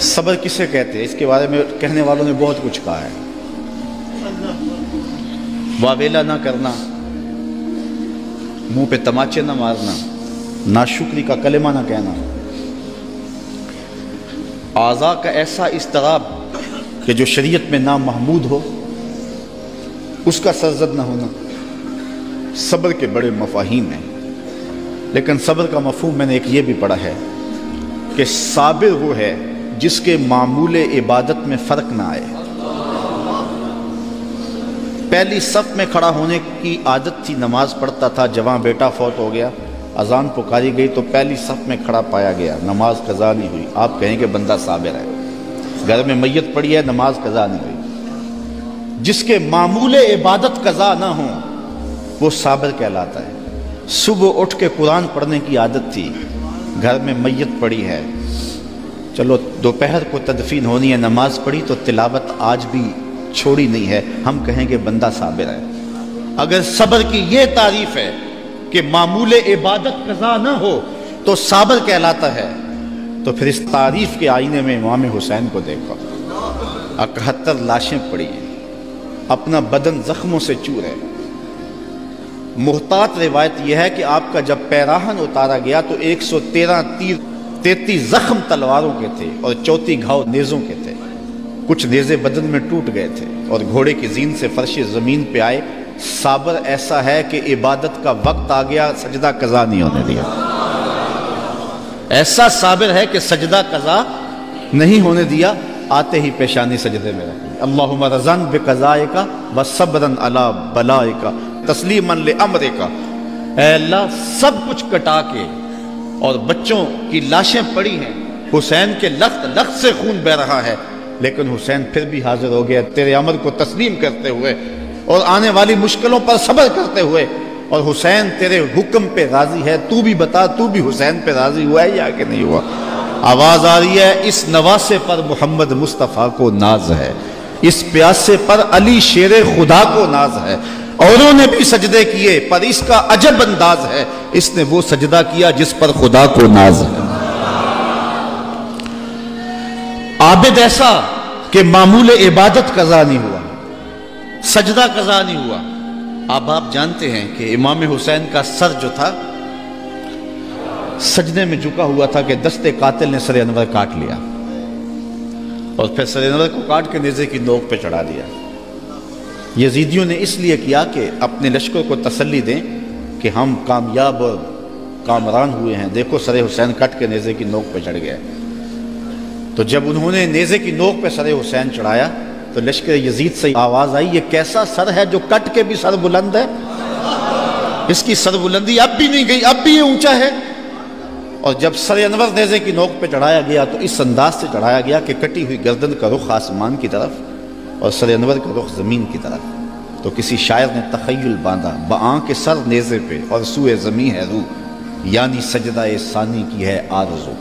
صبر کسے کہتے ہیں؟ اس کے بارے میں کہنے والوں نے بہت کچھ کہا ہے۔ واویلا نہ کرنا، منہ پہ تماچے نہ مارنا، ناشکری کا کلمہ نہ کہنا، اعضاء کا ایسا اضطراب کہ جو شریعت میں نامحمود ہو اس کا سرزد نہ ہونا، صبر کے بڑے مفاہیم ہیں۔ لیکن صبر کا مفہوم میں نے ایک یہ بھی پڑھا ہے کہ صابر وہ ہے جس کے معمول عبادت میں فرق نہ آئے۔ پہلی صف میں کھڑا ہونے کی عادت تھی، نماز پڑھتا تھا، جوان بیٹا فوت ہو گیا، اذان پکاری گئی تو پہلی صف میں کھڑا پایا گیا، نماز قضا نہیں ہوئی، آپ کہیں کہ بندہ صابر ہے۔ گھر میں میت پڑی ہے، نماز قضا نہیں ہوئی، جس کے معمول عبادت قضا نہ ہوں وہ صابر کہلاتا ہے۔ صبح اٹھ کے قرآن پڑھنے کی عادت تھی، گھر میں میت پڑی ہے، چلو دوپہر کو تدفین ہونی ہے، نماز پڑھی تو تلاوت آج بھی چھوڑی نہیں ہے، ہم کہیں کہ بندہ صابر ہے۔ اگر صبر کی یہ تعریف ہے کہ معمول عبادت قضا نہ ہو تو صابر کہلاتا ہے، تو پھر اس تعریف کے آئینے میں امام حسین کو دیکھو، 71 لاشیں پڑی ہیں، اپنا بدن زخموں سے چور ہے۔ محتاط روایت یہ ہے کہ آپ کا جب پیراہن اتارا گیا تو 113 تیر، 33 زخم تلواروں کے تھے اور 34 گھاؤ نیزوں کے تھے، کچھ نیزے بدن میں ٹوٹ گئے تھے، اور گھوڑے کی زین سے فرش زمین پہ آئے۔ صابر ایسا ہے کہ عبادت کا وقت آ گیا، سجدہ قضا نہیں ہونے دیا۔ ایسا صابر ہے کہ سجدہ قضا نہیں ہونے دیا، آتے ہی پیشانی سجدے میں رکھی، اللہم رضن بقضائک وصبرن علی بلائک تسلیما لامرک۔ اے اللہ، سب کچھ کٹا کے، اور بچوں کی لاشیں پڑی ہیں، حسین کے لخت لخت سے خون بہ رہا ہے، لیکن حسین پھر بھی حاضر ہو گیا تیرے امر کو تسلیم کرتے ہوئے اور آنے والی مشکلوں پر صبر کرتے ہوئے، اور حسین تیرے حکم پہ راضی ہے، تو بھی بتا، تو بھی حسین پہ راضی ہوا ہے یا کہ نہیں ہوا؟ آواز آ رہی ہے، اس نواسے پر محمد مصطفیٰ کو ناز ہے، اس پیاسے پر علی شیر خدا کو ناز ہے، اوروں نے بھی سجدے کیے پر اس کا عجب انداز ہے، اس نے وہ سجدہ کیا جس پر خدا کو ناز ہے۔ عابد ایسا کہ معمول عبادت قضا نہیں ہوا، سجدہ قضا نہیں ہوا۔ اب آپ جانتے ہیں کہ امام حسین کا سر جو تھا سجدے میں جھکا ہوا تھا کہ دست قاتل نے سر انور کاٹ لیا، اور پھر سر انور کو کاٹ کے نیزے کی نوک پہ چڑھا دیا۔ یزیدیوں نے اس لیے کیا کہ اپنے لشکر کو تسلی دیں کہ ہم کامیاب اور کامران ہوئے ہیں، دیکھو سر حسین کٹ کے نیزے کی نوک پہ چڑھ گیا۔ تو جب انہوں نے نیزے کی نوک پہ سر حسین چڑھایا تو لشکر یزید سے آواز آئی، یہ کیسا سر ہے جو کٹ کے بھی سر بلند ہے؟ اس کی سر بلندی اب بھی نہیں گئی، اب بھی یہ اونچا ہے۔ اور جب سر انور نیزے کی نوک پہ چڑھایا گیا تو اس انداز سے چڑھایا گیا کہ کٹی ہوئی گردن کا رخ آسمان کی طرف اور سر انور کا رخ زمین کی طرف۔ تو کسی شاعر نے تخیل باندھا، بآں کے سر نیزے پہ اور سوئے زمین ہے روح، یعنی سجدہ ثانی کی ہے آرزو۔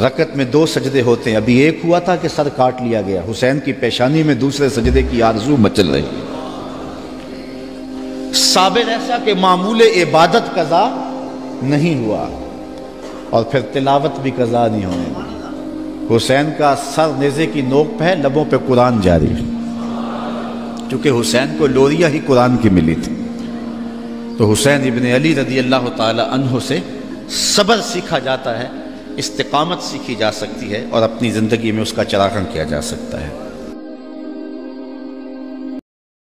رکعت میں 2 سجدے ہوتے ہیں، ابھی ایک ہوا تھا کہ سر کاٹ لیا گیا، حسین کی پیشانی میں دوسرے سجدے کی آرزو مچل رہی۔ صابر ایسا کہ معمول عبادت قضا نہیں ہوا، اور پھر تلاوت بھی قضا نہیں ہونے دی۔ حسین کا سر نیزے کی نوک پہ ہے، لبوں پہ قرآن جاری، چونکہ حسین کو لوریا ہی قرآن کی ملی تھی۔ تو حسین ابن علی رضی اللہ تعالی عنہ سے صبر سیکھا جاتا ہے، استقامت سیکھی جا سکتی ہے، اور اپنی زندگی میں اس کا چراغاں کیا جا سکتا ہے۔